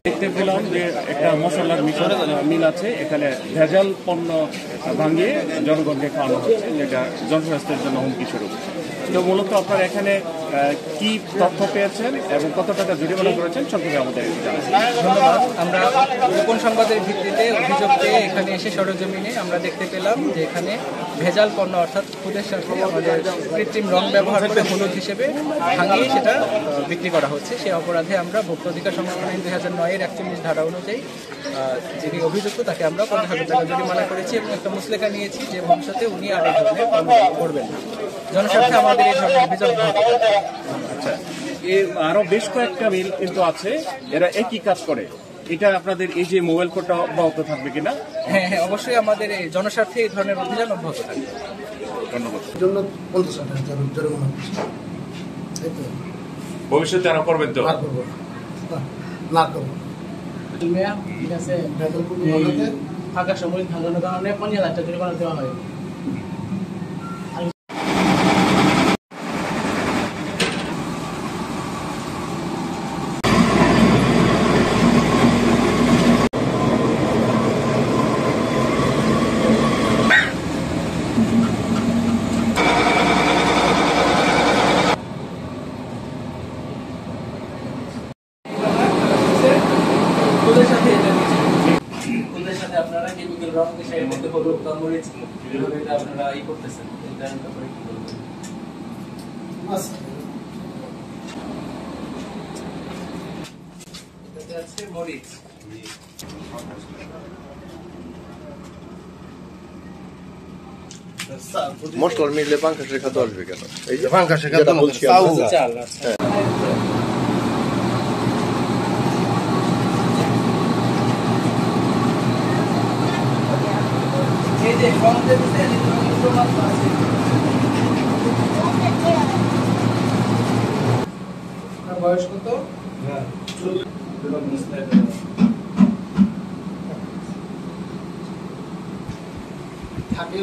দেখতে পেলাম যে একটা মশলার মিল আছে, এখানে ভেজাল পণ্য ভাঙিয়ে জনগণকে খাওয়ানো হচ্ছে, যেটা জনস্বাস্থ্যের জন্য হুমকি স্বরূপ। তো মূলত আপনারা এখানে কি তথ্য পেয়েছেন এবং কত টাকা জরিমানা করেছেন সংক্ষেপে আমাদের ধন্যবাদ। আমরা গোপন সংবাদের ভিত্তিতে অভিযোগ পেয়ে এখানে এসে সরেজমিনে আমরা দেখতে পেলাম যে এখানে ভেজাল পণ্য অর্থাৎ খুদের সাথে আমাদের কৃত্রিম রং ব্যবহার করে হলুদ হিসেবে ভাঙিয়ে সেটা বিক্রি করা হচ্ছে। সেই অপরাধে আমরা ভোক্তা অধিকার সংরক্ষণ আইন 2009-এর 41 ধারা অনুযায়ী যিনি অভিযুক্ত তাকে আমরা 50,000 টাকা জরিমানা করেছি এবং একটা মুচলেখা নিয়েছি যে ভবিষ্যতে উনি আর এই ধরনের কর্মকাণ্ড করবেন না। জনস্বার্থে আমাদের এই ধরনের অভিযোগ। আচ্ছা, আরো বেশ কয়েকটা মিল কিন্তু আছে, এরা একই কাজ করে। এটা আপনাদের এই যে মোবাইল কোডটা অব্যাহত থাকবে কিনা? হ্যাঁ, অবশ্যই আমাদের এই জনস্বার্থে এই ধরনের অভিযান অব্যাহত থাকবে। ধন্যবাদ। জন্য 50,000 টাকা জরিমানা ভবিষ্যতে আরো করবেন তো? না করবো ঠিক আছে, ফাঁকা সময় ভাঙানোর কারণে 50,000 টাকা জরিমানা দেওয়া হয়। ওদের সাথে আপনারা কেমিক্যাল রং মিশিয়ে এর মধ্যে হলুদ বা মরিচ এভাবে এটা আপনারা করতেছেন, এটার ব্যাপারে কি বলবেন? এটা আছে মরিচ। মশলার মিলে পাঙ্কাশের খাদ্য আসবে কেন? এই যে পাঙ্কাশের খাদ্য বলছি চাল আছে। এই যে রং দিতে আছে। বয়স কত? থাকে